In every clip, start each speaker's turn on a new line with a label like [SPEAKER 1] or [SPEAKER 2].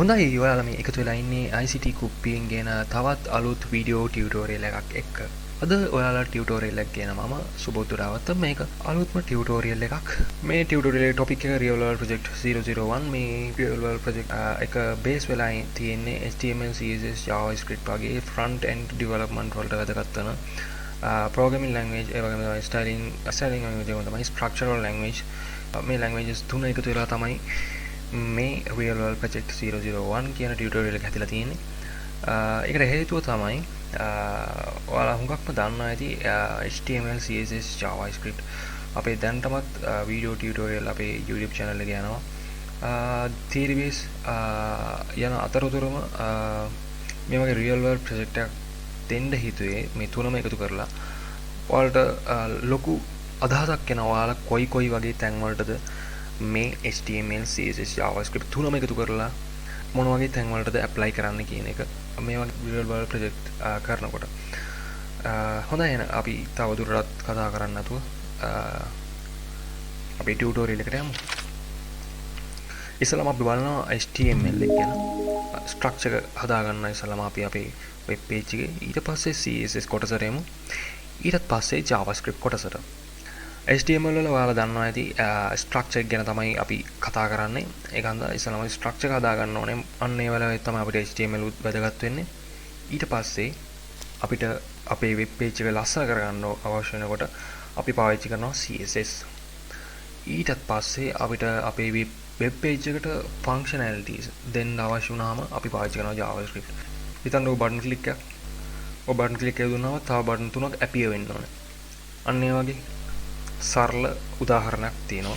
[SPEAKER 1] හොඳයි ඔයාලා මේ එකතු වෙලා ඉන්නේ ICT කුප්පියෙන් ගෙන තවත් අලුත් වීඩියෝ ටියුටෝරියල් එකක් එක්ක. අද ඔයාලා ටියුටෝරියල් එකක් ගෙන මම සුබෝතුරාවත මේක අලුත්ම ටියුටෝරියල් එකක්. මේ ටියුටෝරියල් එකේ ටොපික් එක Real World Project 001 මේ Real World Project එක බේස් වෙලා තියෙන්නේ HTML CSS JavaScript වගේ front end development වලට වැදගත් වෙන programming language ඒ වගේම තමයි styling language එක තමයි structural language මේ languages තුන එකතු වෙලා තමයි මේ Real World Project 001 කියන ටියුටෝරියල් එක හැදලා තියෙන්නේ. ඒකට හේතුව තමයි ඔයාලා හුඟක්ම දන්නවා ඇති HTML CSS JavaScript අපේ දැනටමත් වීඩියෝ ටියුටෝරියල් අපේ YouTube channel එකේ යනවා. theory base යන අතරතුරම මේ වගේ Real World project එකක් දෙන්න හිතුවේ මේ තුනම එකතු කරලා ඔයාලට ලොකු අදහසක් එනවා ඔයාලා කොයි වගේ තැන් වලටද මේ HTML CSS JavaScript තුනම එකතු කරලා මොන වගේ තැන් වලටද ඇප්ලයි කරන්න කියන එක මේ වගේ Real World project කරනකොට. හොඳයි එහෙනම් අපි තවදුරටත් කතා කරන්න නැතුව අපි ටියුටෝරියල් එකට යමු. ඉස්සෙල්ලාම අපි බලනවා HTML එක ගැන. ස්ට්‍රක්චර් හදාගන්න ඉස්සෙල්ලාම අපි අපේ වෙබ් පේජ් එකේ ඊට පස්සේ CSS කොටසට යමු. ඊට පස්සේ JavaScript කොටසට. HTML වල ඔයාලා දන්නවා ඇති ස්ට්‍රක්චර් ගැන තමයි අපි කතා කරන්නේ. ඒක හන්ද ඉස්සෙල්ලාම ස්ට්‍රක්චර් හදා ගන්න ඕනේ. අන්න ඒ වෙලාවේ තමයි අපිට HTML උත් වැදගත් වෙන්නේ. ඊට පස්සේ අපිට අපේ වෙබ් පේජ් එක ලස්සන කරගන්න අවශ්‍ය වෙනකොට අපි පාවිච්චි කරනවා CSS. ඊටත් පස්සේ අපිට අපේ වෙබ් පේජ් එකට functionalities දෙන්න අවශ්‍ය වුණාම අපි පාවිච්චි කරනවා JavaScript. හිතන්න ඔය බටන් ක්ලික් එකක්. ඔය බටන් ක්ලික් එක දුන්නාම තව බටන් තුනක් appear වෙන්න ඕනේ. අන්න ඒ වගේ සරල උදාහරණයක් තියෙනවා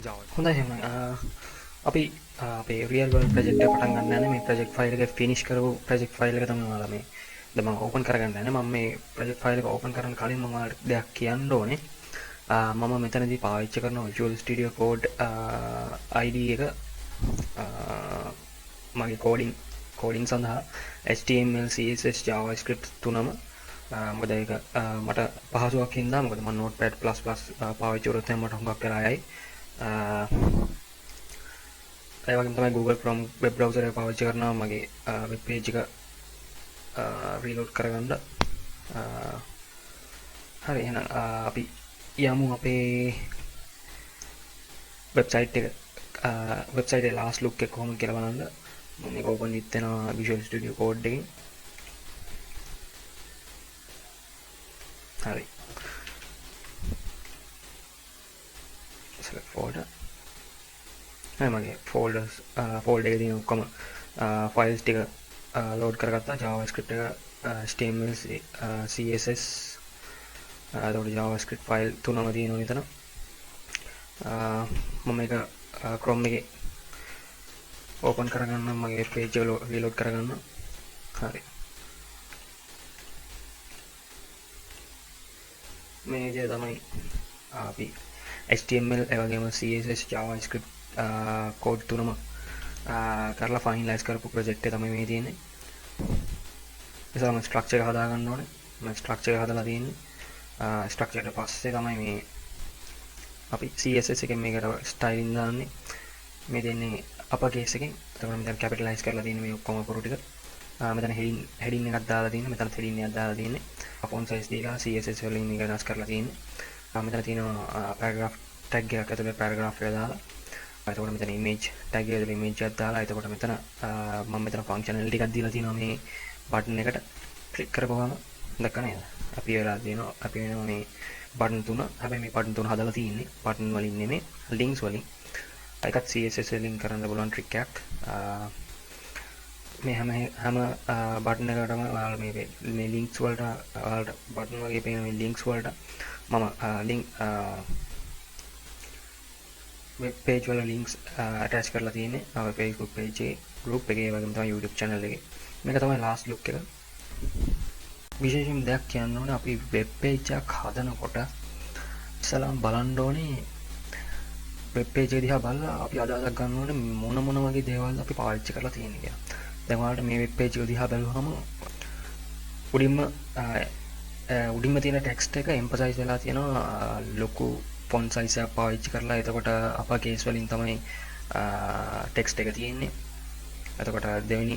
[SPEAKER 1] Java. හොඳයි එහෙනම් අපි අපේ Real World project එක පටන් ගන්න යන්නේ මේ project file එක finish කරපු project file එක තමයි ඔයාලා මේ දැන් මම open කරගන්න යන්නේ. මම මේ project file එක open කරන්න කලින් මම ඔයාලට දෙයක් කියන්න ඕනේ. මම මෙතනදී පාවිච්චි කරන Visual Studio Code ID එක මගේ coding සඳහා HTML CSS JavaScript තුනම මොකද ඒක මට පහසුවක් හින්දා මොකද මම notepad++ පාවිච්චි කරොත් මට හුඟක් වෙලා යයි. ඒ වගේම තමයි Google Chrome web browser එක පාවිච්චි කරනවා මගේ web page එක reload කරගන්න. හරි එහෙනම් අපි යමු අපේ website එකේ last look එක කොහොමද කියලා බලන්න. මම මේක open with වෙනවා Visual Studio Code එකෙන්. හරි select folder මගේ folders folder එකේ තියෙන ඔක්කොම files ටික load කරගත්තා. JavaScript එක HTML CSS එතකොට JavaScript file තුනම තියෙනවා මෙතන. මම මේක Chrome එකේ open කරගන්න මගේ page එක reload කරගන්න. හරි මේ විදිහට තමයි අපි HTML ඒ වගේම CSS JavaScript code තුනම කරලා finalize කරපු project එක තමයි මේ තියෙන්නේ. ඉතින් structure එක හදා ගන්න ඕනේ. මම structure එක හදලා තියෙන්නේ. structure එකට පස්සේ තමයි මේ අපි CSS එකෙන් මේකට styling දාන්නේ. මේ දෙන්නේ uppercase එකෙන්. එතකොට මෙතන capitalize කරලා තියෙන්නේ මේ ඔක්කොම පුරු ටික. මෙතන heading එකක් දාලා තියෙන්නේ. මෙතන heading එකක් දාලා තියෙන්නේ. font size දීලා CSS වලින් මේක වෙනස් කරලා තියෙන්නේ. මෙතන තියෙනවා paragraph tag එකක් ඇතුලේ paragraph එක දාලා. එතකොට මෙතන image tag එකේ image එකක් දාලා. එතකොට මෙතන මම මෙතන functionality එකක් දීලා තියෙනවා මේ button එකට click කරපුවාම දැක්ක නේද? අපි වෙලා තියෙනවා අපි වෙනවා මේ button තුන. හැබැයි මේ button තුන හදලා තියෙන්නේ button වලින් නෙමෙයි links වලින්. ඒකත් CSS වලින් කරන්න බලන trick එකක්. මේ හැම බටන් එකකටම ඔයාලා මේ links වලට ඔයාලට බටන් වගේ පේන මේ links වලට මම link web page වල links attach කරලා තියෙන්නේ. Facebook page එකේ group එකේ වගේම තමයි YouTube channel එකේ. මේක තමයි last look එක. විශේෂයෙන් දෙයක් කියන්න ඕනේ අපි web page එකක් හදනකොට ඉස්සලාම බලන්න ඕනේ web page එක දිහා බලලා අපි අදහසක් ගන්න ඕනේ මොන වගේ දේවල් අපි පාවිච්චි කරලා තියෙන්නේ කියලා. දැන් ඔයාලට මේ වෙබ් පේජ් එක දිහා බැලුවම උඩින්ම තියෙන ටෙක්ස්ට් එක එම්ෆසයිස් වෙලා තියෙනවා ලොකු ෆොන්ට් සයිස් එකක් පාවිච්චි කරලා. එතකොට අපර් කේස් වලින් තමයි ටෙක්ස්ට් එක තියෙන්නේ. එතකොට දෙවෙනි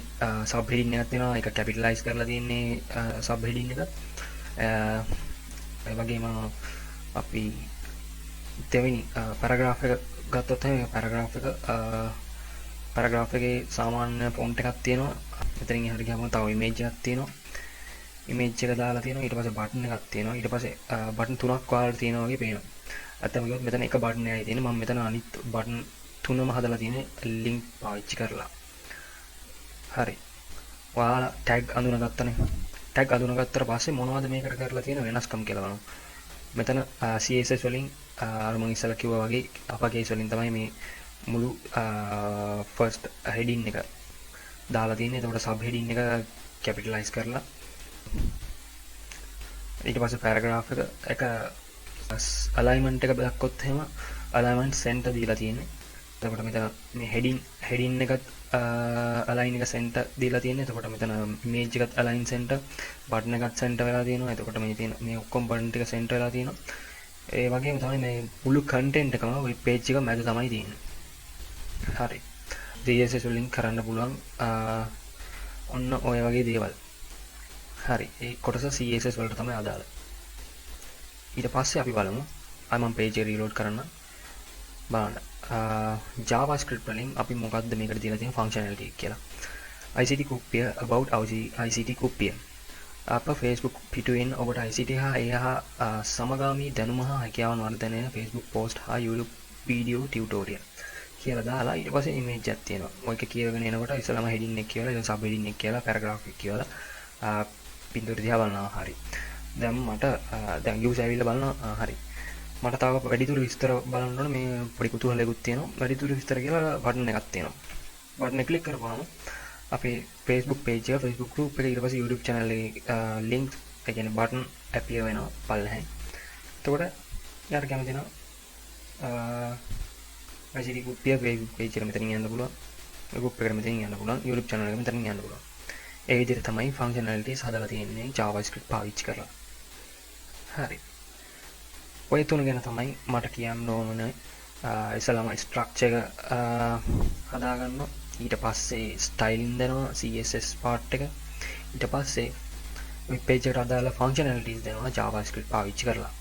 [SPEAKER 1] සබ් හෙඩින් එකක් තියෙනවා. ඒක කැපිටලයිස් කරලා තියෙන්නේ සබ් හෙඩින් එක. ඒ වගේම අපි දෙවෙනි පැරග්‍රාෆ් එක ගත්තොත් එහෙනම් පැරග්‍රාෆ් එකේ සාමාන්‍ය ෆොන්ට් එකක් තියෙනවා. එතනින් එහාට ගියාම තව ඉමේජ් එකක් තියෙනවා. ඉමේජ් එක දාලා තියෙනවා. ඊට පස්සේ බටන් එකක් තියෙනවා. ඊට පස්සේ බටන් තුනක් වලට තියෙනවා වගේ පේනවා. අත්තම කිව්වොත් මෙතන එක බටන් එකයි තියෙන්නේ. මම මෙතන අනිත් බටන් තුනම හදලා තියෙන්නේ ලින්ක් පාවිච්චි කරලා. හරි. ඔයාලා ටැග් අඳුනගත්තනේ. ටැග් අඳුනගත්තට පස්සේ මොනවද මේකට කරලා තියෙන වෙනස්කම් කියලා බලමු. මෙතන CSS වලින් අර මම ඉස්සෙල්ලා කිව්වා වගේ අපකේස් වලින් තමයි මේ මුළු ෆස්ට් හෙඩින් එක දාලා තියෙන්නේ. එතකොට සබ් හෙඩින් එක කැපිටලයිස් කරලා ඊට පස්සේ පැරග්‍රාෆ් එක අලයින්මන්ට් එක දැක්කොත් එහෙම අලයින්මන්ට් සෙන්ටර් දීලා තියෙන්නේ. එතකොට මෙතන මේ හෙඩින් එකත් අලයින් එක සෙන්ටර් දීලා තියෙන්නේ. එතකොට මෙතන ඉමේජ් එකත් අලයින් සෙන්ටර්, බටන් එකත් සෙන්ටර් වෙලා තියෙනවා. එතකොට මේ තියෙන මේ ඔක්කොම බටන් ටික සෙන්ටර් වෙලා තියෙනවා. ඒ වගේම තමයි මේ මුළු කන්ටෙන්ට් එකම වෙබ් පේජ් එක මැද තමයි තියෙන්නේ. හරි. CSS වලින් කරන්න පුළුවන් ඔන්න ඔය වගේ දේවල්. හරි. ඒ කොටස CSS වලට තමයි අදාළ. ඊට පස්සේ අපි බලමු. මම page එක reload කරන්න. බලන්න. JavaScript වලින් අපි මොකක්ද මේකට දීලා තියෙන functionality කියලා. ICT කුප්පිය about ICT කුප්පිය. අප Facebook පිටුවෙන් ඔබට ICT හා ඒ හා සමගාමී දැනුම හා හැකියාවන් වර්ධනය Facebook post හා YouTube video tutorial කියලා දාලා ඊට පස්සේ image එකක් තියෙනවා. මොකක් කියවගෙන එනකොට ඉස්සලම heading එක කියලා, ඊට sub heading එක කියලා, paragraph එක කියලා පින්තූර දිහා බලනවා. හරි. දැන් මට දැන් views ඇවිල්ලා බලනවා. හරි. මට තව වැඩිදුර විස්තර බලන්න ඕනේ. මේ පොඩි කුතුහලයක්ත් තියෙනවා. වැඩිදුර විස්තර කියලා බටන් එකක් තියෙනවා. බටන් එක ක්ලික් කරපුවාම අපේ Facebook page එක, Facebook group එක, ඊට පස්සේ YouTube channel එකේ link ඒ කියන්නේ button appear වෙනවා පල්ලෙහායි. එතකොට යාර කැමති නම් ICT group එක Facebook page එකට මෙතනින් යන්න පුළුවන්. group එකට මෙතනින් යන්න පුළුවන්. YouTube channel එකට මෙතනින් යන්න පුළුවන්. ඒ විදිහට තමයි functionalities හදලා තියෙන්නේ JavaScript පාවිච්චි කරලා. හරි. ඔය තුන ගැන තමයි මට කියන්න ඕනේ. ඉස්සලම ස්ට්‍රක්චර් එක හදාගන්න. ඊට පස්සේ ස්ටයිලින් දෙනවා CSS part එක. ඊට පස්සේ වෙබ් page එකට අදාළ functionalities දෙනවා JavaScript පාවිච්චි කරලා.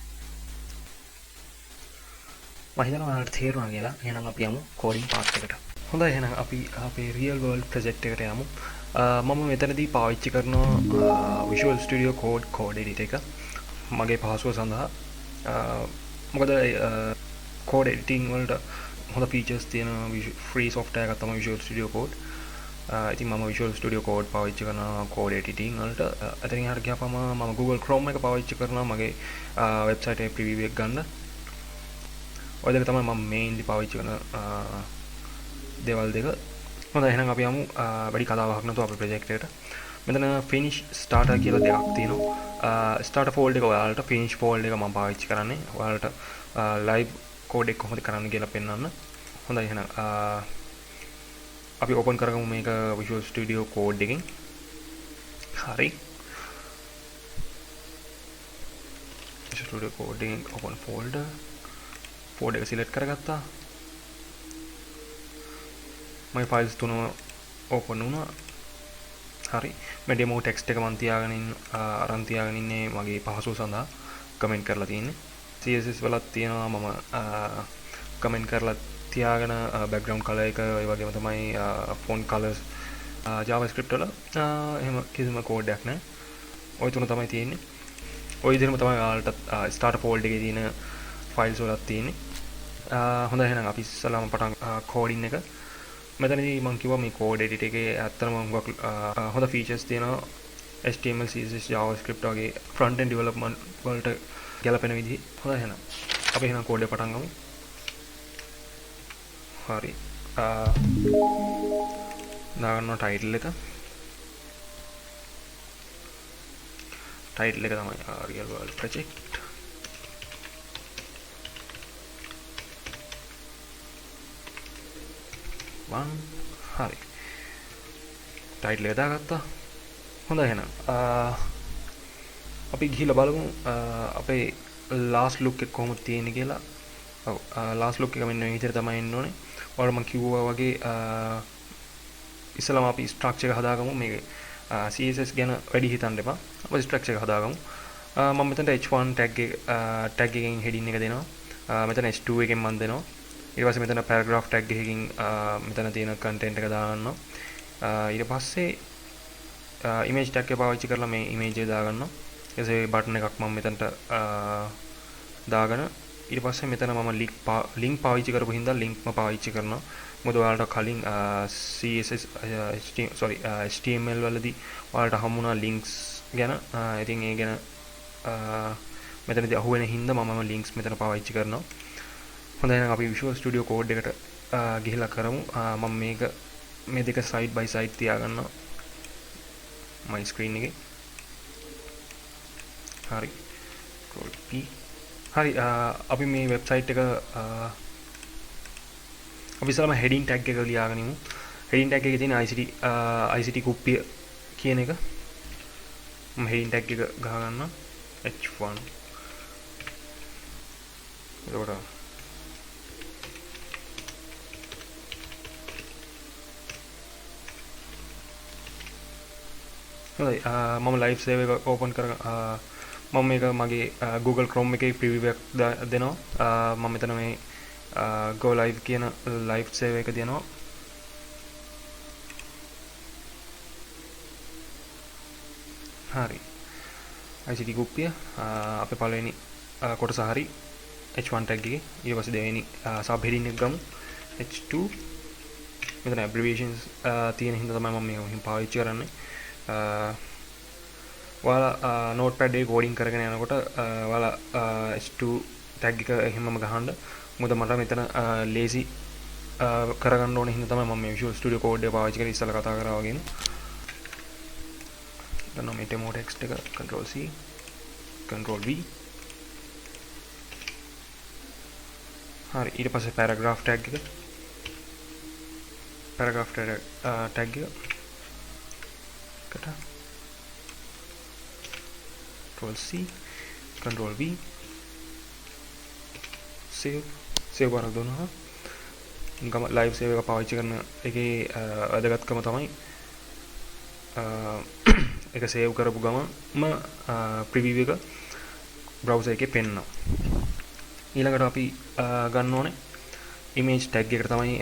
[SPEAKER 1] මම හිතනවා ඔයාලට තේරුණා කියලා. එහෙනම් අපි යමු coding part එකට. හොඳයි, එහෙනම් අපි අපේ real world project එකට යමු. මම මෙතනදී පාවිච්චි කරනවා Visual Studio Code editor එක මගේ පහසුව සඳහා. මොකද code editing වලට හොඳ features තියෙන free software එකක් තමයි Visual Studio Code. ඉතින් මම Visual Studio Code පාවිච්චි කරනවා code editing වලට. එතනින් හරියට ගියාම මම Google Chrome එක පාවිච්චි කරනවා මගේ website එකේ preview එක ගන්න. ඔය දෙක තමයි මම mainly පාවිච්චි කරන දේවල් දෙක. හොඳයි, එහෙනම් අපි යමු වැඩි කතාවක් නැතුව අපේ project එකට. මෙතන finish starter කියලා දෙකක් තියෙනවා. starter folder එක ඔයාලට, finish folder එක මම පාවිච්චි කරන්නේ ඔයාලට live code එක කොහොමද කරන්න කියලා පෙන්වන්න. හොඳයි, එහෙනම් අපි open කරගමු මේක Visual Studio Code එකෙන්. හරි. Visual Studio Code එකෙන් open folder එක select කරගත්තා. මගේ files තුනම open වුණා. හරි. මේ demo text එක මම අරන් තියාගෙන ඉන්නේ මගේ පහසුව සඳහා comment කරලා තියෙන්නේ. CSS වලත් තියෙනවා මම comment කරලා තියාගෙන background color එක ඒ වගේම තමයි font colors JavaScript වල එහෙම කිසිම code එකක් නැහැ. ওই තුන තමයි තියෙන්නේ. ওই විදිහම තමයි ඔයාලට starter folder එකේ තියෙන files වලත් තියෙන්නේ. හොඳයි, එහෙනම් අපි ඉස්සලාම පටන් coding එක. මෙතනදී මම කිව්වා මේ code editor එකේ ඇත්තටම හොඳ features තියෙනවා. HTML, CSS, JavaScript වගේ front end development වලට ගැලපෙන විදිහ. හොඳයි, එහෙනම් අපි code එක පටන් ගමු. හරි. දාගන්න title එක. title එක තමයි real world project. හරි. ටයිටල් එක දාගත්තා. හොඳයි, එහෙනම් අපි ගිහිල්ලා බලමු අපේ last look එක කොහොමද තියෙන්නේ කියලා. ඔව්, last look එක මෙන්න මේ විදිහට තමයි එන්න ඕනේ. ඔයාලා මම කිව්වා වගේ ඉස්සලම අපි ස්ට්‍රක්චර් එක හදාගමු. මේකේ CSS ගැන වැඩි හිතන්න එපා. අපි ස්ට්‍රක්චර් එක හදාගමු. මම මෙතනට h1 tag එකකින් heading එක දෙනවා. මෙතන h2 එකෙන් මම දෙනවා. ඊට පස්සේ මෙතන paragraph tag එකකින් මෙතන තියෙන content එක දාගන්නවා. ඊට පස්සේ image tag එක පාවිච්චි කරලා මේ image එක දාගන්නවා. ඊටසේ බටන් එකක් මම මෙතනට දාගෙන ඊට පස්සේ මෙතන මම link පාවිච්චි කරපු හින්දා linkම පාවිච්චි කරනවා. මොකද ඔයාලට කලින් CSS HTML වලදී ඔයාලට හම්බුණා links ගැන. ඉතින් ඒ ගැන මෙතනදී අහුවෙන හින්දා මම links මෙතන පාවිච්චි කරනවා. හොඳයි එහෙනම් අපි Visual Studio Code එකට ගිහිල්ලා කරමු. මම මේ දෙක side by side තියාගන්නවා my screen එකේ. හරි. Control P. හරි අපි මේ වෙබ්සයිට් එක අපි ඉස්සෙල්ලාම heading tag එක ලියාගෙන ඉමු. heading tag එකේ තියෙන ICT කුප්පිය කියන එක මම heading tag එක ගහ ගන්නවා h1. එතකොට හොඳයි මම live save එක open කර මම මේක මගේ Google Chrome එකේ preview එකක් දෙනවා. මම මෙතන මේ go live කියන live save එක දෙනවා. හරි. ICT කුප්පිය අපේ පළවෙනි කොටස හරි h1 tag එකේ. ඊට පස්සේ දෙවෙනි sub heading එක ගමු h2. මෙතන abbreviations තියෙන හින්දා තමයි මම මේක පාවිච්චි කරන්නේ. ඔයාලා notepad එකේ coding කරගෙන යනකොට ඔයාලා h2 tag එක එහෙමම ගහන්න. මොකද මට මෙතන lazy කරගන්න ඕනේ හින්දා තමයි මම මේ Visual Studio Code එක පාවිච්චි කරලා ඉස්සෙල්ලා කතා කරා වගේම. දැන් මේ demo text එක Control C Control V. හරි ඊට පස්සේ paragraph tag එක tag එක Control C Control V save කරලා දුන්නා. ගම live save එක පාවිච්චි කරන එකේ වැදගත්කම තමයි ඒක save කරපු ගමන්ම preview එක browser එකේ පෙන්නනවා. ඊළඟට අපි ගන්න ඕනේ image tag එකට තමයි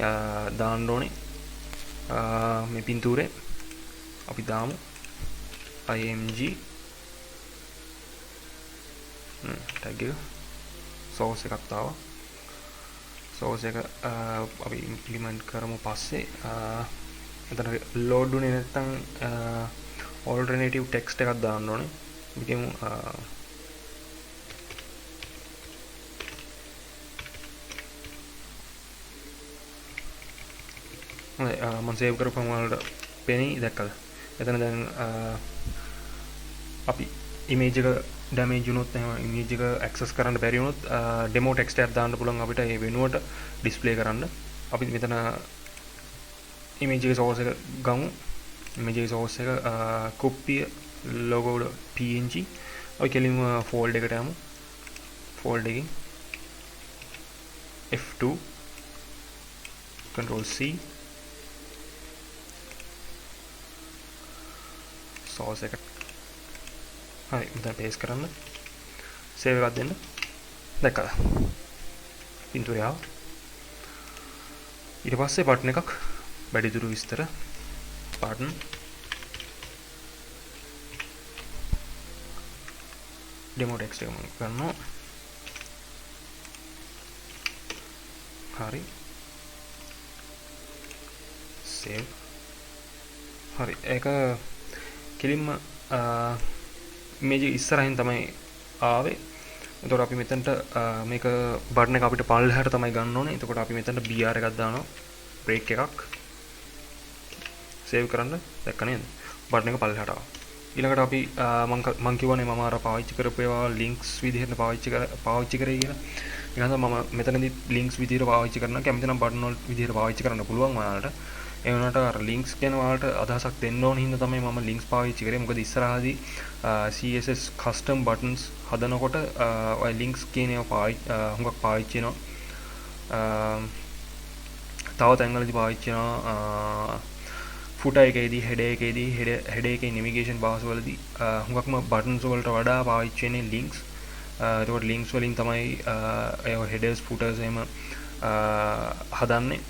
[SPEAKER 1] දාන්න ඕනේ මේ පින්තූරේ. අපි දාමු img tag එක source එකක් තාවා. source එක අපි implement කරමු පස්සේ එතන load උනේ නැත්නම් alternative text එකක් දාන්න ඕනේ. අපි කියමු මම save කරපුවම වලට පෙනී දැක්කද? එතන දැන් අපි image එක damage වුණොත් එහෙම image එක access කරන්න බැරි වුණොත් demo text එකක් දාන්න පුළුවන් අපිට ඒ වෙනුවට display කරන්න. අපි මෙතන image එකේ source එක ගමු. image එකේ source එක copy logo.png. අපි කෙලින්ම folder එකට යමු. folder එකකින් F2 Control C source එක හරි මෙතන paste කරන්න. save එකක් දෙන්න. දැක්කද? පින්තූරය ආවා. ඊට පස්සේ බටන් එකක් වැඩිදුර විස්තර button demo text එක මම ගන්නවා. හරි save. හරි ඒක කෙලින්ම image ඉස්සරහින් තමයි ආවේ. එතකොට අපි මෙතනට මේක බටන් එක අපිට පල්ලෙහාට තමයි ගන්න ඕනේ. එතකොට අපි මෙතනට BR එකක් දානවා. break එකක්. save කරන්න. දැක්ක නේද? බටන් එක පල්ලෙහාට ආවා. ඊළඟට අපි මම කියවනේ මම අර පාවිච්චි කරපු ඒවා links විදිහට පාවිච්චි කරේ කියලා. ඒ නිසා මම මෙතනදී links විදිහට පාවිච්චි කරනවා. කැමති නම් බටන් වල විදිහට පාවිච්චි කරන්න පුළුවන් ඔයාලට. ඒ වුණාට අර links ගැන ඔයාලට අදහසක් දෙන්න ඕන හින්දා තමයි මම links පාවිච්චි කරේ. මොකද ඉස්සරහදී CSS custom buttons හදනකොට ඔය links කියන ඒවා හුඟක් පාවිච්චි වෙනවා. තව තැන්වලදී පාවිච්චි වෙනවා ෆුටර් එකේදී හෙඩර් එකේ නැවිගේෂන් බාර්ස් වලදී හුඟක්ම බටන්ස් වලට වඩා පාවිච්චි වෙන්නේ ලින්ක්ස්. එතකොට ලින්ක්ස් වලින් තමයි ඒ හෙඩර්ස් ෆුටර්ස් එහෙම හදන්නේ.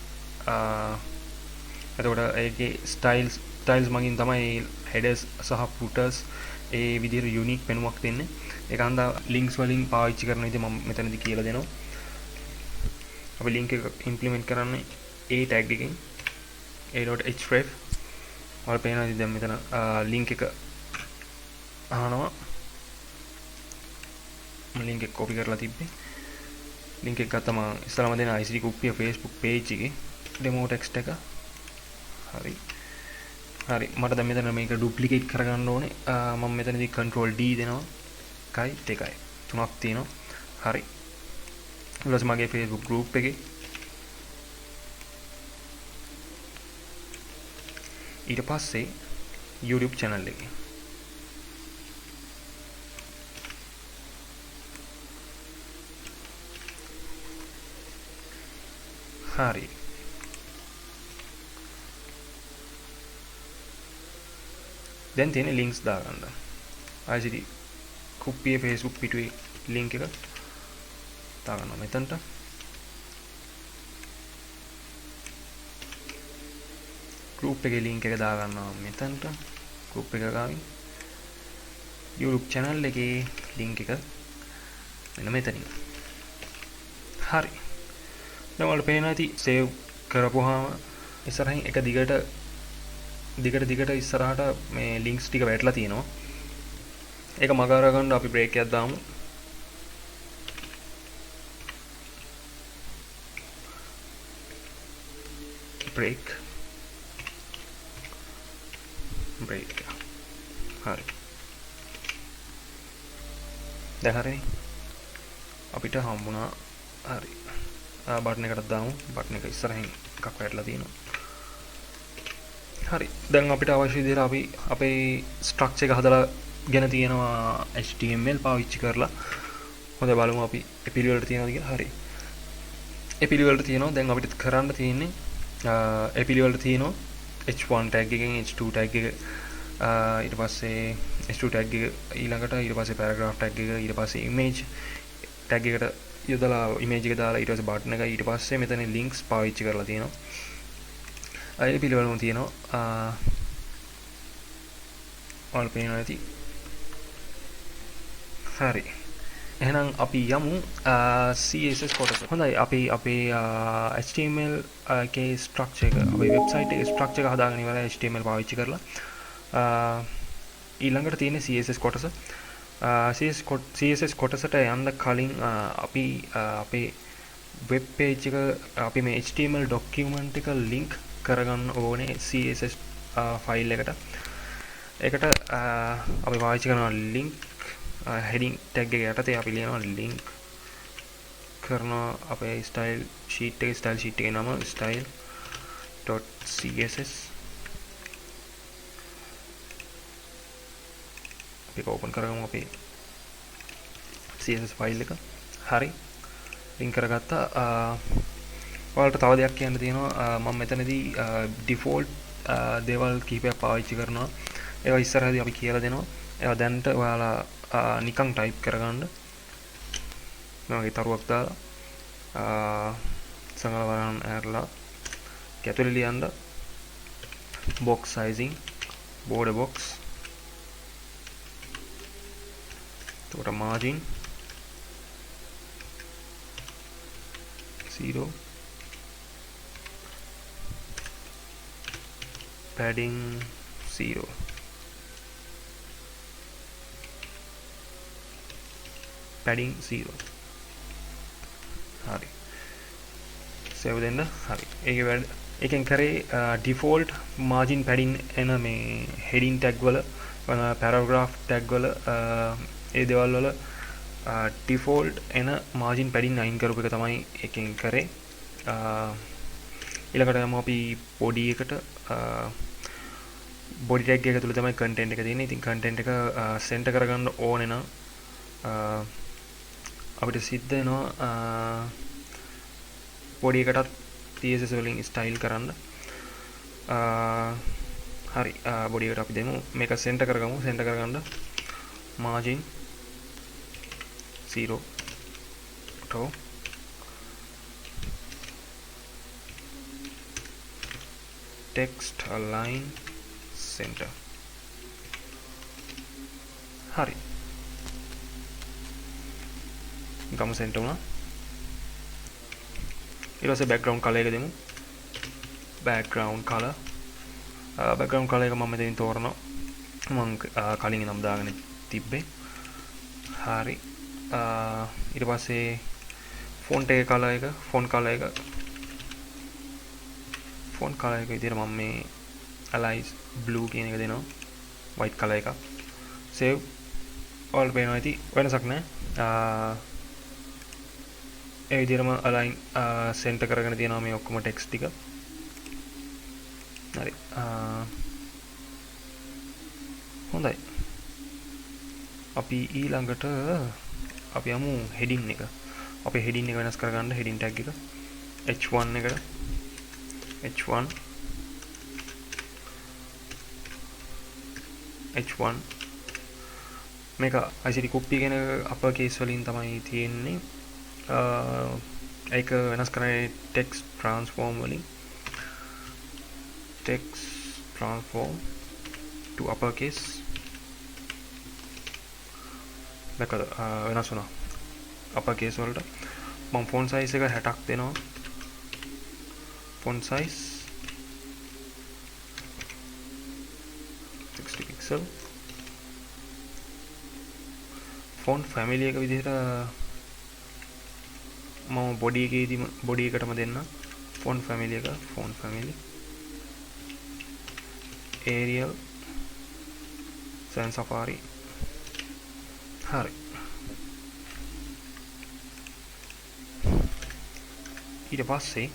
[SPEAKER 1] එතකොට ඒකේ ස්ටයිල්ස් මගින් තමයි හෙඩර්ස් සහ ෆුටර්ස් ඒ විදිහට යුනික් පෙනුමක් දෙන්නේ. ඒක හන්දා ලින්ක්ස් වලින් පාවිච්චි කරන විදිහ මම මෙතනදී කියලා දෙනවා. අපි ලින්ක් එක ඉම්ප්ලිමන්ට් කරන්නේ a tag එකකින් a.href. ඔයාලා පේනවා දැන් මෙතන ලින්ක් එක අහනවා. මම ලින්ක් එක කොපි කරලා තිබ්බේ. ලින්ක් එක ගත්තම ඉස්සරහම දෙන ICT කුප්පිය Facebook page එකේ demo text එක. හරි මට දැන් මෙතන මේක ඩුප්ලිකේට් කරගන්න ඕනේ. මම මෙතනදී control D දෙනවා. 1 2 3ක් තියෙනවා. හරි ඊට පස්සේ මගේ Facebook group එකේ ඊට පස්සේ YouTube channel එකේ හරි දැන් තියෙන links දාගන්න. ICT කුප්පියේ Facebook පිටුවේ link එක දාගන්නවා මෙතනට. group එකේ link එක දාගන්නවා මෙතනට. group එක ගාවින් YouTube channel එකේ link එක මෙන්න මෙතනින්. හරි දැන් ඔයාලට පේනවා ඇති save කරපුවාම ඉස්සරහින් එක දිගට ඉස්සරහට මේ links ටික වැටලා තියෙනවා. ඒක මග අරගන්න අපි break එකක් දාමු. break හරි දැන් හරිනේ අපිට හම්බුණා. හරි බටන් එකකට දාමු. බටන් එක ඉස්සරහින් එකක් වැටලා තියෙනවා. හරි දැන් අපිට අවශ්‍ය විදිහට අපි අපේ ස්ට්‍රක්චර් එක හදලා ගෙන තියෙනවා HTML පාවිච්චි කරලා. හොඳයි බලමු අපි ඒ පිළිවෙලට තියනවාද කියලා. හරි ඒ පිළිවෙලට තියෙනවා. දැන් අපිට කරන්න තියෙන්නේ ඒ පිළිවෙලට තියෙනවා h1 tag එකෙන් h2 tag එක ඊට පස්සේ h2 tag එක ඊළඟට ඊට පස්සේ paragraph tag එක ඊට පස්සේ image tag එකට යොදලා image එක දාලා ඊට පස්සේ button එක ඊට පස්සේ මෙතන links පාවිච්චි කරලා තියෙනවා. ඒ පිළිවෙලම තියෙනවා. ඔයාලා පේනවා ඇති. හරි එහෙනම් අපි යමු CSS කොටස. හොඳයි අපි අපේ HTML එකේ ස්ට්‍රක්චර් එක අපේ වෙබ්සයිට් එකේ ස්ට්‍රක්චර් එක හදාගෙන ඉවරයි HTML පාවිච්චි කරලා. ඊළඟට තියෙන්නේ CSS කොටස. CSS කොටසට යන්න කලින් අපි අපේ වෙබ් පේජ් එක අපි මේ HTML document එක link කරගන්න ඕනේ CSS ෆයිල් එකට. ඒකට අපි පාවිච්චි කරනවා link heading tag එක යටතේ අපි ලියනවා link කරනවා අපේ style sheet එකේ නම style.css. ඒක ඕපන් කරගමු අපේ CSS ෆයිල් එක. හරි ලින්ක් කරගත්තා. ඔයාලට තව දෙයක් කියන්න තියෙනවා. මම මෙතනදී ඩිෆෝල්ට් දේවල් කිහිපයක් පාවිච්චි කරනවා. ඒවා ඉස්සරහදී අපි කියලා දෙනවා. ඒවා දැන්ට ඔයාලා නිකන් ටයිප් කරගන්න. මම වගේ තරුවක් දාලා සංගල වරන් ඇරලා කැතුලේ ලියන්න box sizing border box එතකොට margin 0 padding 0 padding 0. හරි save දෙන්න. හරි ඒකේ වැඩ එකෙන් කරේ default margin padding එන මේ heading tag වල paragraph tag වල ඒ දේවල් වල default එන margin padding අයින් කරපු එක තමයි එකෙන් කරේ. ඊළඟට යමු අපි body එකට. body tag එක තුල තමයි content එක තියෙන්නේ. ඉතින් content එක center කරගන්න ඕනේ නම් අපිට සිද්ධ වෙනවා body එකටත් CSS වලින් style කරන්න. හරි බොඩි එකට අපි දෙමු මේක සෙන්ටර් කරගමු සෙන්ටර් කරගන්න margin 0 auto text align center හරි ගම සෙන්ටර් වුණා ඊට පස්සේ background color එක දෙමු background color background color එක මම මෙතනින් තෝරනවා මම කලින් නම් දාගෙන තිබ්බේ හරි ඊට පස්සේ font එක color එක font color එක විදිහට මම මේ alias blue කියන එක දෙනවා white color එක save all පේනවා ඇති වෙනසක් නැහැ ඒ විදිහටම align center කරගෙන තියෙනවා මේ ඔක්කොම text ටික හරි හොඳයි අපි ඊළඟට අපි යමු heading එක අපේ heading එක වෙනස් කරගන්න heading tag එක h1 එකට h1 මේක ICT copy කියන upper case වලින් තමයි තියෙන්නේ ඒක වෙනස් කරන්නේ text transform වලින් text transform to uppercase දැකලා වෙනස් වුණා uppercase වලට මම font size එක 60ක් දෙනවා font size 60 pixel font family එක විදිහට මම body එකේදීම body එකටම දෙන්න font family එක font family Arial Sans Safari හරි ඊට පස්සේ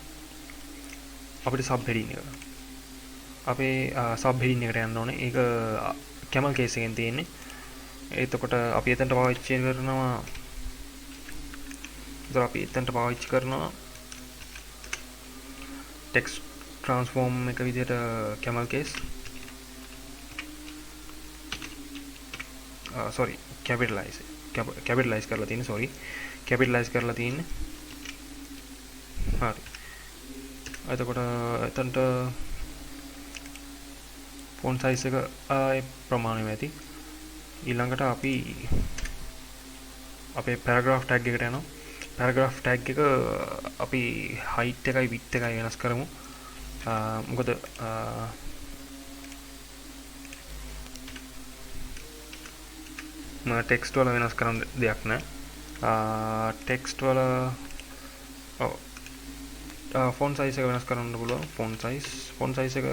[SPEAKER 1] අපිට sub heading එක අපේ sub heading එකට යන්න ඕනේ ඒක camel case එකෙන් තියෙන්නේ එතකොට අපි එතනට පාවිච්චි කරනවා text transform එක විදිහට camel case sorry capitalize කරලා තියෙන්නේ capitalize කරලා තියෙන්නේ හරි එතකොට එතනට font size එක ඒ ප්‍රමාණෙම ඇති ඊළඟට අපි අපේ paragraph tag එකට යනවා paragraph tag එක අපි height එකයි width එකයි වෙනස් කරමු මොකද text වල වෙනස් කරන්න දෙයක් නැහැ text වල font size එක වෙනස් කරන්න පුළුවන් font size එක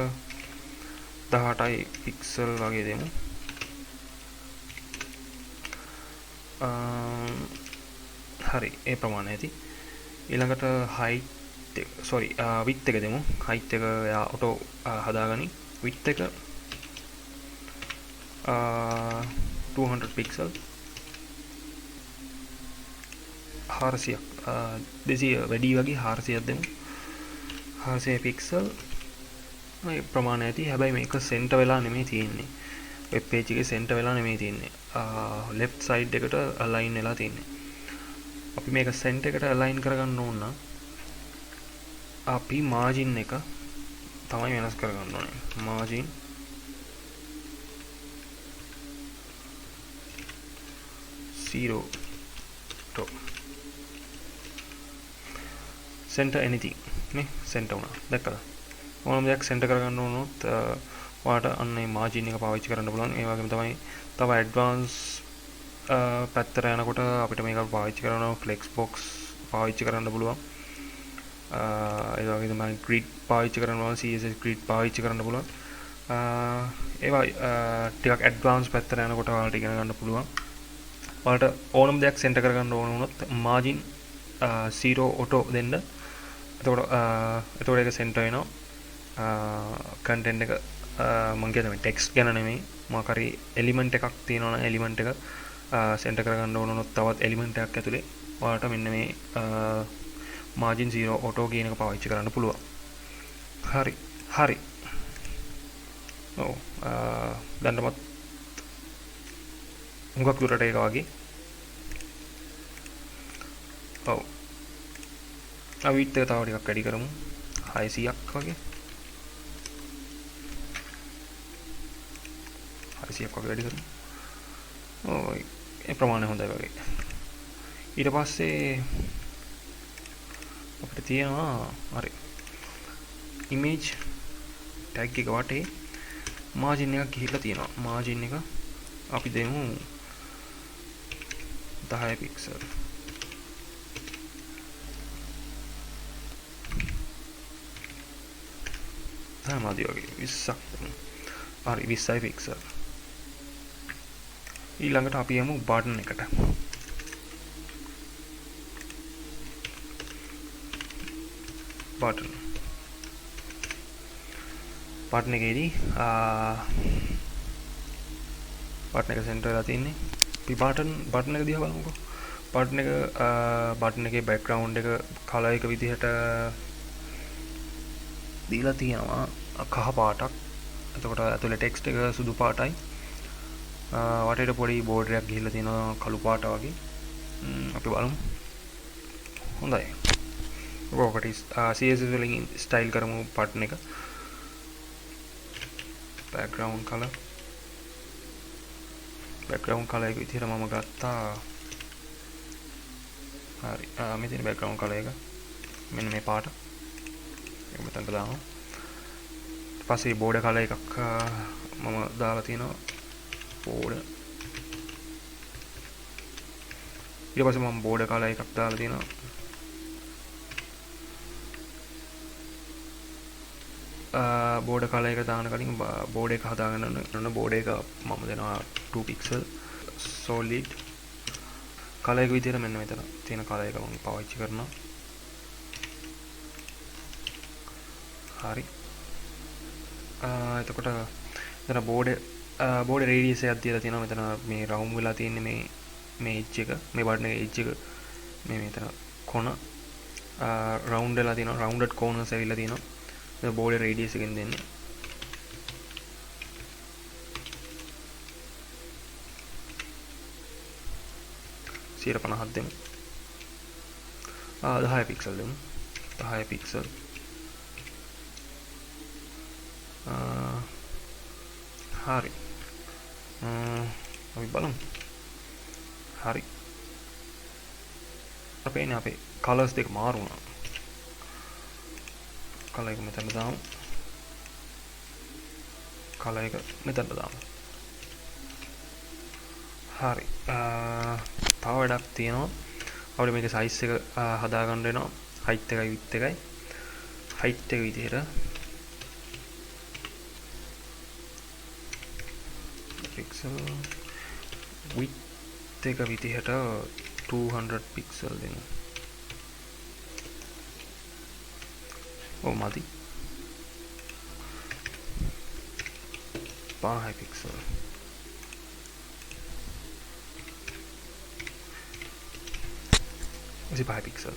[SPEAKER 1] 18යි pixel වගේ දෙමු හරි ඒ ප්‍රමාණය ඇති ඊළඟට width එක දෙමු height එක යා auto හදාගනි width එක 200 pixel 400ක් 200 වැඩි වගේ 400ක් දෙමු 400 pixel මේ ප්‍රමාණය ඇති හැබැයි මේක center වෙලා නෙමෙයි තියෙන්නේ web page එකේ center වෙලා නෙමෙයි තියෙන්නේ left side එකට align වෙලා තියෙන්නේ අපි මේක center එකට align කරගන්න ඕන නම් අපි margin එක තමයි වෙනස් කරගන්න ඕනේ margin 0 to center anything නේ center වුණා දැක්කද ඕනම දෙයක් center කරගන්න ඕනොත් ඔයාලට අන්න මේ margin එක පාවිච්චි කරන්න පුළුවන් ඒ වගේම තමයි තව advance පැත්තට යනකොට අපිට මේක පාවිච්චි කරනවා flex box පාවිච්චි කරන්න පුළුවන් ඒ වගේම තමයි grid පාවිච්චි කරනවා CSS grid පාවිච්චි කරන්න පුළුවන් ඒවා ටිකක් advance පැත්තට යනකොට ඔයාලට ඉගෙන ගන්න පුළුවන් ඔයාලට ඕනම දෙයක් center කරගන්න ඕන වුණොත් margin 0 auto දෙන්න එතකොට ඒක center වෙනවා content එක මම කියන්නේ text ගැන නෙමෙයි මොකක් හරි element එකක් තියෙනවා නම් element එක center කරගන්න ඕන වුණොත් තවත් element එකක් ඇතුලේ ඔයාලට මෙන්න මේ margin 0 auto කියන එක පාවිච්චි කරන්න පුළුවන් හරි ඔව් දැන්ටමත් හුඟක් දුරට ඒක වගේ. ඔව් අවිත් එක තව ටිකක් වැඩි කරමු 600ක් වගේ 600ක් වගේ වැඩි කරමු. ඔව් ඒ ප්‍රමාණය හොඳයි වගේ. ඊට පස්සේ අපිට තියෙනවා හරි image tag එක වටේ margin එකක් ගිහිල්ලා තියෙනවා. margin එක අපි දෙමු 10 pixel. මදි වගේ 20ක්. හරි 20යි pixel. ඊළඟට අපි යමු බටන් එකට. බටන් එකේදී බටන් එක සෙන්ටර් වෙලා තින්නේ. අපි බටන් එක දිහා බලමුකෝ. බටන් එකේ බෑග්ග්‍රවුන්ඩ් එක කලර් එක විදිහට දීලා තියෙනවා කහ පාටක්. එතකොට ඇතුලේ ටෙක්ස්ට් එක සුදු පාටයි. වටේට පොඩි බෝඩර් එකක් ගිහිල්ලා තියෙනවා කළු පාට වගේ. අපි බලමු. හොඳයි. ඔකට CSS වලින් ස්ටයිල් කරමු බටන් එක. background color එක විදිහට මම ගත්තා. හරි. මෙතන background color එක මෙන්න මේ පාට. ඒක මෙතනට දානවා. ඊට පස්සේ border color එකක් මම දාලා තියෙනවා. border. ඊට පස්සේ මම border color එකක් දාලා තියෙනවා. border color එක දාන කලින් border එක හදාගන්න ඕන. border එක මම දෙනවා 2 pixel solid color එක විදිහට මෙන්න මෙතන තියෙන color එක මම පාවිච්චි කරනවා. හරි. එතකොට මෙතන border radius එකක් දීලා තියෙනවා. මෙතන මේ round වෙලා තියෙන්නේ මේ edge එක, මේ button එකේ edge එක මේ මෙතන කොන round වෙලා තියෙනවා. rounded corners ඇවිල්ලා තියෙනවා. මේ border radius එකෙන් දෙන්නේ. සියයට 50ක් දෙමු. 10 pixel දෙමු. 10 pixel. හරි. අපි බලමු. හරි. අපේ colors දෙක මාරු වුණා. color එක මෙතන දාමු. color එක මෙතන දාමු. හරි. තව වැඩක් තියෙනවා. අපිට මේකේ size එක හදාගන්න වෙනවා. height එකයි width එකයි. height එක විදිහට pixel width එක විදිහට 200 pixel දෙමු. ඔව් මදි. 5 pixel. Masih 5 pixel.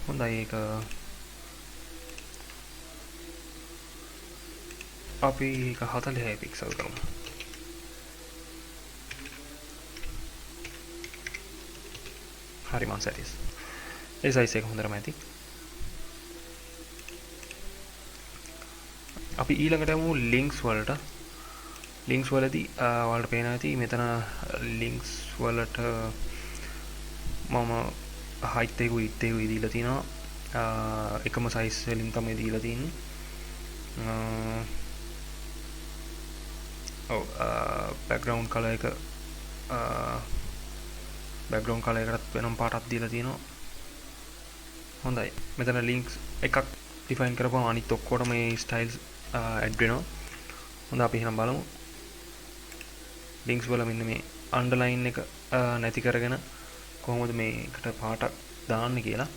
[SPEAKER 1] හොඳයි ඒක. අපි ඒක 40 pixel කරමු. හරි මං සැටිස්. ඒ size එක හොඳටම ඇති. අපි ඊළඟට යමු links වලට. links වලදී ඔයාලට පේනවා ඇති මෙතන links වලට මම height එක width එක දීලා තිනවා. එකම size වලින් තමයි දීලා තියෙන්නේ. background color එක background color එකටත් වෙනම පාටක් දීලා තියෙනවා. හොඳයි. මෙතන links එකක් define කරපුවම අනිත් ඔක්කොටම මේ styles add වෙනවා. හොඳ අපි එහෙනම් බලමු. links වල මෙන්න මේ underline එක නැති කරගෙන කොහොමද මේකට පාටක් දාන්නේ කියලා.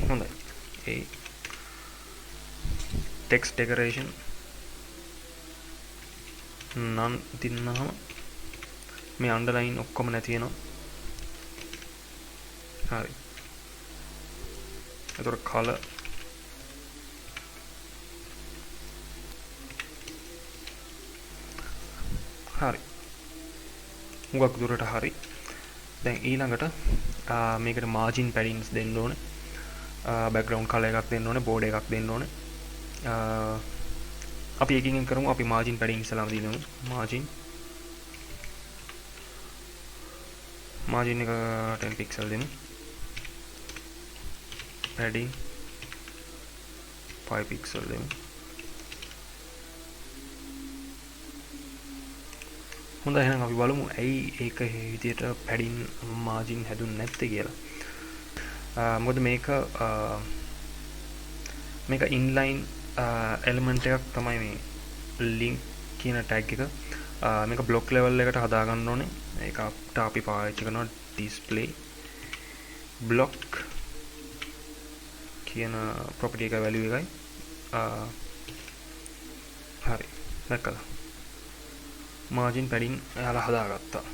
[SPEAKER 1] හොඳයි. ඒ text decoration none තියනහම මේ underline ඔක්කොම නැති වෙනවා. හරි. එතකොට color හරි. හුඟක් දුරට හරි. දැන් ඊළඟට මේකට මාජින් පැඩින්ස් දෙන්න ඕනේ. බෑග්ග්‍රවුන්ඩ් කලර් එකක් දෙන්න ඕනේ, බෝඩර් එකක් දෙන්න ඕනේ. අපි එකකින් කරමු. අපි මාජින් පැඩින් ඉස්සලාම දිනමු. මාජින් එක 10 පික්සල් දෙමු. පැඩින් 5 පික්සල් දෙමු. හොඳයි, එහෙනම් අපි බලමු ඇයි ඒක විදියට පැඩින් මාජින් හැදුන්නේ නැත්තේ කියලා. මොකද මේක ඉන්ලයින් එලිමන්ට් එකක් තමයි මේ ලින්ක් කියන ටැග් එක. මේක බ්ලොක් ලෙවල් එකට හදා ගන්න ඕනේ. ඒකට අපි පාවිච්චි කරනවා display block කියන property එක value එකයි. හරි, දැක්කද? මාජින් පැඩින් එයාලා හදාගත්තා.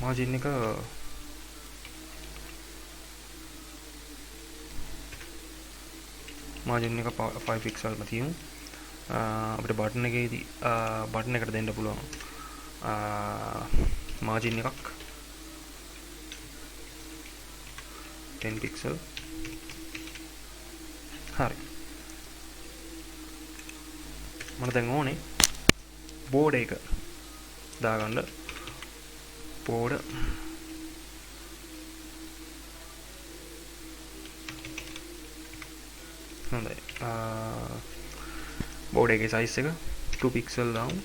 [SPEAKER 1] මාජින් එක මාජින් එක 5 පික්සල් තියමු. අපිට බටන් එකේදී බටන් එකට දෙන්න පුළුවන් මාජින් එකක් 10 පික්සල්. හරි. මට දැන් ඕනේ බෝඩ් එක දාගන්න. බෝඩ් හොඳයි. බෝඩ් එකේ සයිස් එක 2 පික්සල් දාමු.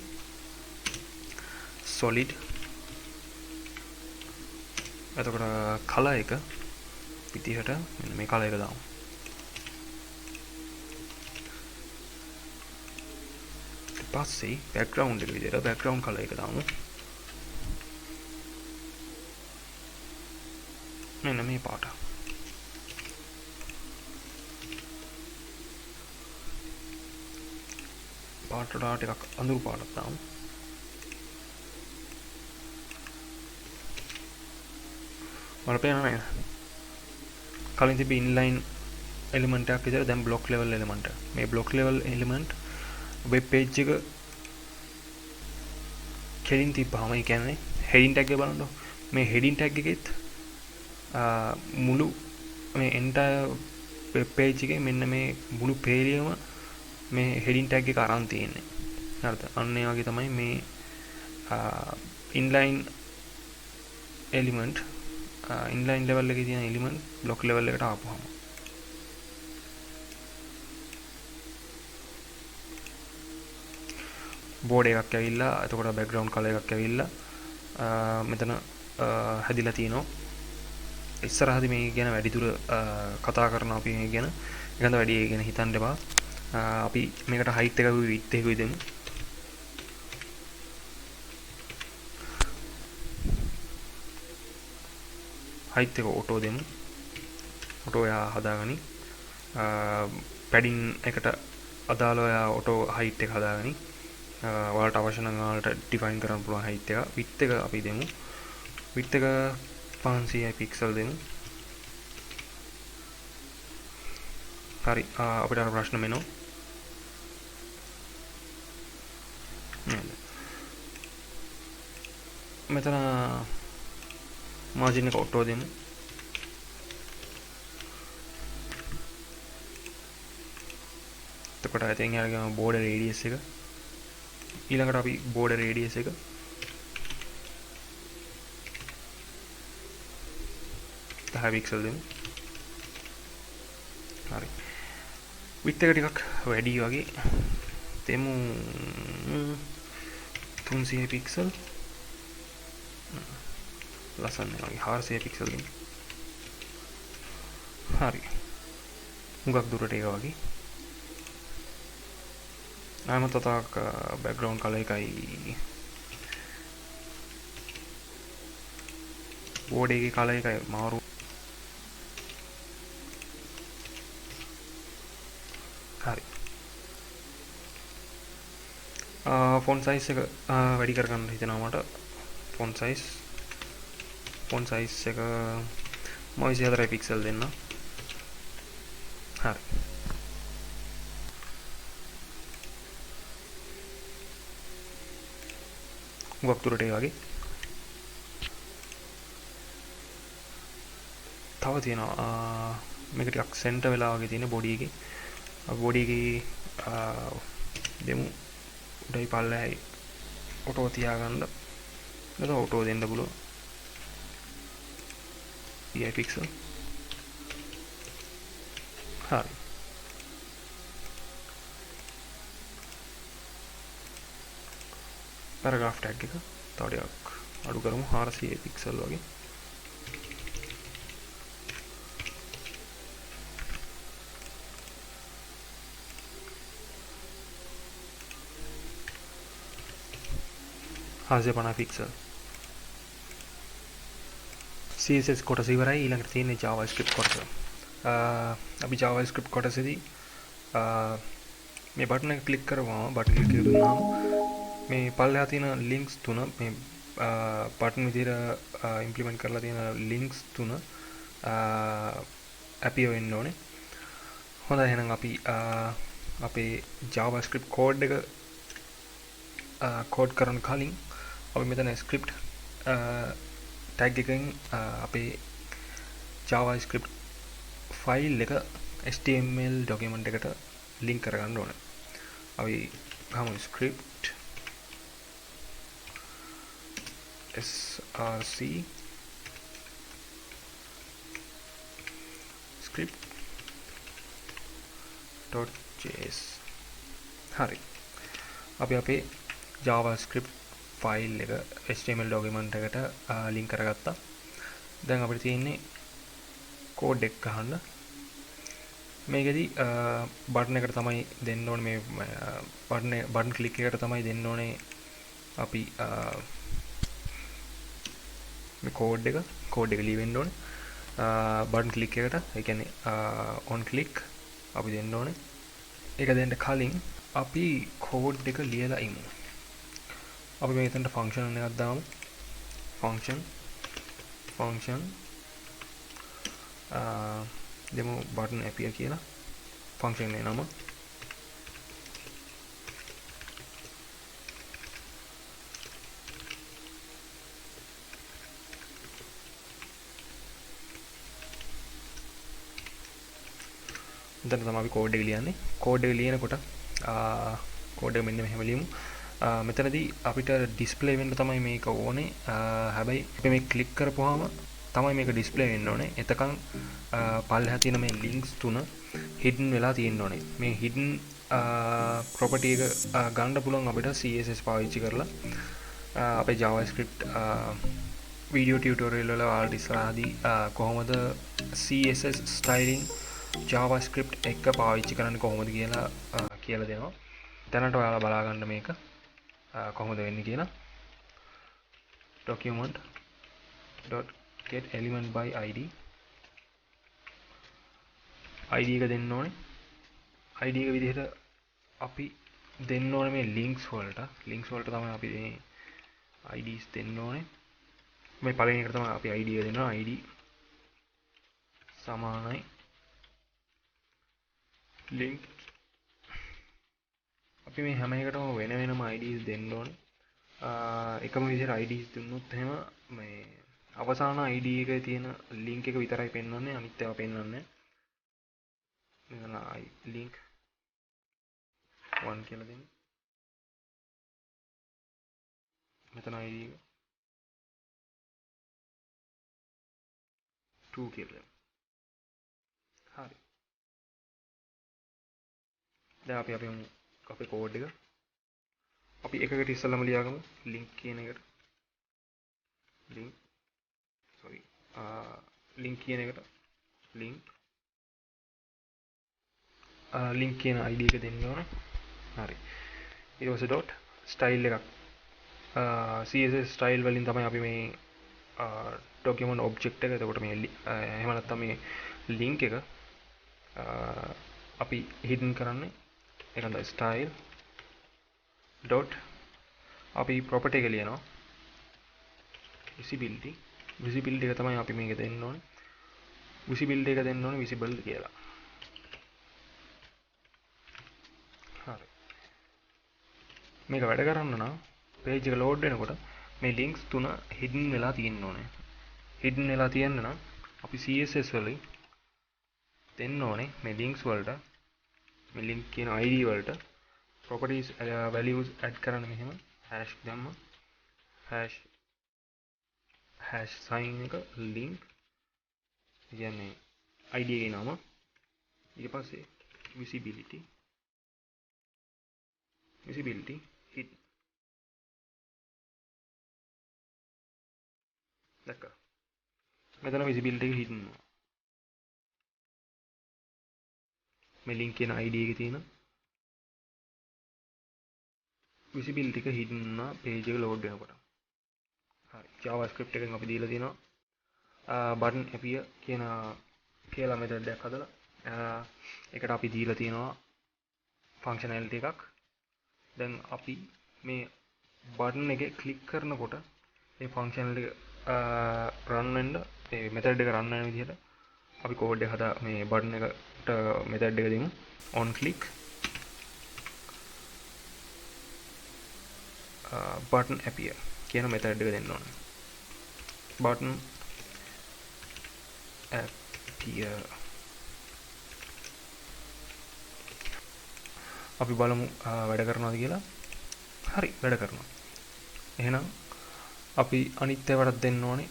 [SPEAKER 1] solid. එතකොට කලර් එක විදිහට මෙන්න මේ කලර් එක දාමු. ඊට පස්සේ බෑග්ග්‍රවුන්ඩ් එක විදිහට බෑග්ග්‍රවුන්ඩ් කලර් එක දාමු. මෙන්න මේ පාට. පාට ටිකක් අඳුරු පාටක් දාමු. බලපෑන නේද? කලින් තිබි ඉන්ලයින් එලිමන්ට් එකක් විතර දැන් බ්ලොක් ලෙවල් එලිමන්ට්. මේ block level element web page එක කෙලින් තිබ්බාම ඒ කියන්නේ හෙඩින් ටැග් එක බලන්න. මේ හෙඩින් ටැග් එකෙත් මුළු මේ එන්ටයර් වෙබ් පේජ් එකේ මෙන්න මේ මුළු පේලියම මේ හෙඩින් ටැග් එක අරන් තියෙන්නේ. හරිද? අන්න ඒ වගේ තමයි මේ ඉන්ලයින් එලිමන්ට් ඉන්ලයින් ලෙවල් එකේ තියෙන එලිමන්ට් බ්ලොක් ලෙවල් එකට ආපුවම බෝඩ් එකක් ඇවිල්ලා, එතකොට බෑග්ග්‍රවුන්ඩ් කලර් එකක් ඇවිල්ලා මෙතන හැදිලා තියෙනවා. ඉස්සරහදී මේ ගැන වැඩිදුර කතා කරන අපි මේ ගැන එකඳ වැඩි ගැන හිතන්න එපා. අපි මේකට height එකකුයි width එකකුයි දෙමු. height එක auto දෙමු. auto යා හදාගනි. padding එකට අදාළව යා auto height එක හදාගනි. ඔයාලට අවශ්‍ය නම් ඔයාලට define කරන්න පුළුවන් height එක. width එක අපි දෙමු. width එක 500 පික්සල් දෙමු. හරි. අපිට අර ප්‍රශ්න මෙනවා. මෙතන මාජින් එක auto දෙමු. එතකොට ඉතින් යාලගේ border radius එක ඊළඟට අපි border radius එක 10 පික්සල් දෙමු. හරි. width එක ටිකක් වැඩි වගේ දෙමු 300 පික්සල්. ලස්සන වගේ 400 පික්සල් දෙමු. හරි. හුඟක් දුරට ඒක වගේ. ආයම තතක් බෑග්ග්‍රවුන්ඩ් කලර් එකයි බෝඩ් එකේ කලර් එකයි මාරු. හරි. ෆොන්ට් සයිස් එක වැඩි කරගන්න හිතෙනවා මට. ෆොන්ට් සයිස් එක 24 පික්සල් දෙන්න. හරි. හුඟක් දුරට ඒ වගේ. තව තියෙනවා මේක ටිකක් සෙන්ටර් වෙලා වගේ තියෙන බොඩි එකේ. බොඩි එකේ දෙමු උඩයි පල්ලෙහායි ඔටෝ තියාගන්න. නේද ඔටෝ දෙන්න පුළුවන්. PI pixel. හරි. paragraph tag එක තව ටිකක් අඩු කරමු 400 pixel වගේ. हाजे पना पिक्सल CSS कोटस इवराई ඊළඟට තියෙන්නේ JavaScript කොටස. අපි JavaScript කොටසේදී මේ බටන් එක ක්ලික් කරවම බටන් ක්ලික් කරගන්නාම මේ පල්ලෙහා තියෙන links තුන මේ බටන් විදිහට ඉම්ප්ලිමන්ට් කරලා තියෙන links තුන appear වෙන්න ඕනේ. හොඳයි එහෙනම් අපි අපේ JavaScript code එක code කරන කලින් අපි මෙතන script tag එකෙන් අපේ JavaScript file එක HTML document එකට link කරගන්න ඕනේ. අපි ගමු script src script.js. හරි. අපි අපේ JavaScript file එක HTML document එකට link කරගත්තා. දැන් අපිට තියෙන්නේ code එක ගහන්න. මේකෙදි බටන් එකට තමයි දෙන්න ඕනේ මේ බටන් ක්ලික් එකට තමයි දෙන්න ඕනේ අපි මේ code එක ලියවෙන්න ඕනේ. බටන් ක්ලික් එකට ඒ කියන්නේ on click අපි දෙන්න ඕනේ. ඒක දෙන්න කලින් අපි code එක ලියලා ඉමු. අපි මෙතනට ෆන්ක්ෂන් එකක් දාමු. ෆන්ක්ෂන් දෙමු button appear කියලා ෆන්ක්ෂන් එකේ නම. දැන් තමයි අපි කෝඩ් එක ලියන්නේ. කෝඩ් එක ලියනකොට කෝඩ් එක මෙන්න මෙහෙම ලියමු. මෙතනදී අපිට ඩිස්ප්ලේ වෙන්න තමයි මේක ඕනේ. හැබැයි අපි මේ ක්ලික් කරපුවාම තමයි මේක ඩිස්ප්ලේ වෙන්න ඕනේ. එතකන් පල්ලෙහා තියෙන මේ links තුන hidden වෙලා තියෙන්න ඕනේ. මේ hidden property එක ගන්න පුළුවන් අපිට CSS පාවිච්චි කරලා. අපේ JavaScript video tutorial වල ඔයාලට ඉස්සරහදී කොහොමද CSS styling JavaScript එක පාවිච්චි කරන්නේ කොහොමද කියලා දෙනවා. දැනට ඔයාලා බලා ගන්න මේක කොහොමද වෙන්නේ කියලා. document.getElementById id එක දෙන්න ඕනේ. id එක විදිහට අපි දෙන්න ඕනේ මේ links වලට තමයි අපි මේ IDs දෙන්න ඕනේ. මේ පළවෙනි එකට තමයි අපි id එක දෙනවා. id සමානයි link. අපි මේ හැම එකටම වෙන වෙනම IDs දෙන්න ඕනේ. එකම විදිහට IDs දුන්නොත් එහෙම මේ අවසාන ID එකේ තියෙන link එක විතරයි පෙන්වන්නේ, අනිත් ඒවා පෙන්වන්නේ නැහැ. මෙතන link 1 කියලා දෙන්න. මෙතන ID එක 2 කියලා දෙන්න. හරි. දැන් අපි අපේ කෝඩ් එක අපි එකකට ඉස්සෙල්ලාම ලියාගමු. link කියන එකට link කියන එකට link කියන ID එක දෙන්න ඕන. හරි. ඊට පස්සේ dot style එකක් CSS style වලින් තමයි අපි මේ document object එක. එතකොට මේ එහෙම නැත්නම් මේ link එක අපි hidden කරන්නේ. ඒක තමයි style dot අපි property එක ලියනවා visibility එක තමයි අපි මේක දෙන්න ඕනේ. visibility එක දෙන්න ඕනේ visible කියලා. හරි. මේක වැඩ කරන්න නම් page එක load වෙනකොට මේ ලින්ක්ස් තුන හිඩන් වෙලා තියෙන්න ඕනේ. හිඩන් වෙලා තියෙන්න නම් අපි CSS වලින් දෙන්න ඕනේ මේ ලින්ක්ස් වලට මේ ලින්ක් කියන ID වලට properties values add කරන්න මෙහෙම hash දැම්ම hash sign එක link කියන්නේ ID එකේ නම ඊට පස්සේ visibility hidden දැක්කා මෙතන visibility එක hidden වෙනවා මේ link කියන ID එකේ තියෙන visibility එක hidden වුණා page එක load වෙනකොට හරි JavaScript එකෙන් අපි දීලා තියෙනවා button appear කියන කියලා method එකක් හදලා ඒකට අපි දීලා තියෙනවා functionality එකක් දැන් අපි මේ button එකේ click කරනකොට මේ functionality run වෙන්න මේ method එක run වෙන විදිහට අපි code එක හදා මේ button එකට method එක දෙමු on click button appear කියන method එක දෙන්න ඕනේ button appear අපි බලමු වැඩ කරනවද කියලා හරි වැඩ කරනවා එහෙනම් අපි අනිත් ඒවාටත් දෙන්න ඕනේ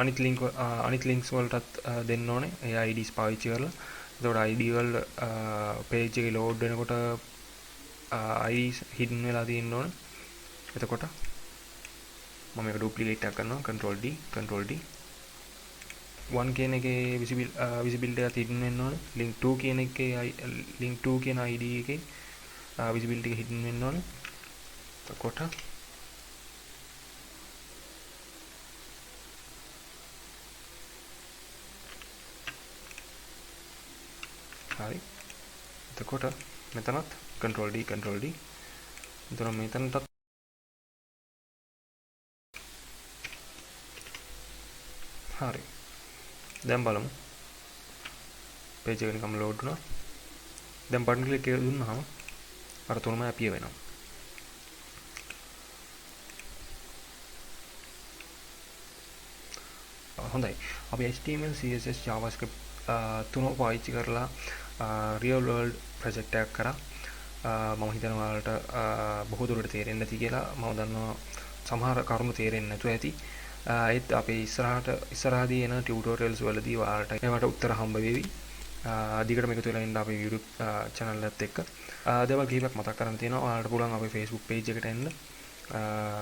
[SPEAKER 1] අනිත් links වලටත් දෙන්න ඕනේ ඒ IDs පාවිච්චි කරලා එතකොට ID වල page එකේ load වෙනකොට IDs hidden වෙලා තියෙන්න ඕනේ එතකොට මම මේක duplicate එකක් කරනවා control D 1 කියන එකේ visibility එක hidden වෙන්න ඕනේ link 2 කියන එකේ link 2 කියන ID එකේ visibility එක hidden වෙන්න ඕනේ එතකොට හරි එතකොට මෙතනත් control D එතන මෙතනටත් හරි දැන් බලමු page එක නිකම් load වුණා දැන් button click එක දුන්නාම අර තුනම appear වෙනවා හොඳයි අපි HTML CSS JavaScript තුනම පාවිච්චි කරලා real world project එකක් කරා මම හිතනවා ඔයාලට බොහෝ දුරට තේරෙන්නේ නැති කියලා මම දන්නවා සමහර කරුණු තේරෙන්නේ නැතුව ඇති ඒත් අපේ ඉස්සරහදී එන ටියුටෝරියල්ස් වලදී ඔයාලට ඒවට උත්තර හම්බ වෙවි දිගටම එකතු වෙලා ඉන්න අපේ YouTube channel එකත් එක්ක දේවල් කිහිපයක් මතක් කරන්න තියෙනවා ඔයාලට පුළුවන් අපේ Facebook page එකට එන්න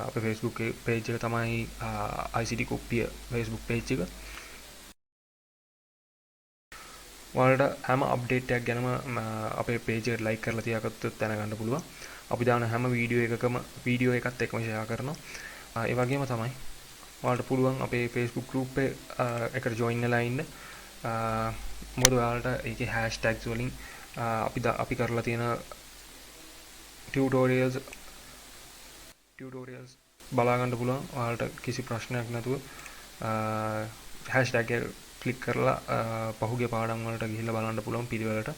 [SPEAKER 1] අපේ Facebook page එක තමයි ICT කුප්පිය Facebook page එක ඔයාලට හැම අප්ඩේට් එකක් ගැනම අපේ page එකට like කරලා තියාගත්තොත් දැනගන්න පුළුවන් අපි දාන හැම වීඩියෝ එකත් එක්කම share කරනවා ඒ වගේම තමයි ඔයාලට පුළුවන් අපේ Facebook group එකට join වෙලා ඉන්න මොකද ඔයාලට ඒකේ hashtags වලින් අපි කරලා තියෙන tutorials බලා ගන්න පුළුවන් ඔයාලට කිසි ප්‍රශ්නයක් නැතුව hashtag එක ක්ලික් කරලා පහුගිය පාඩම් වලට ගිහිල්ලා බලන්න පුළුවන් පිළිවෙලට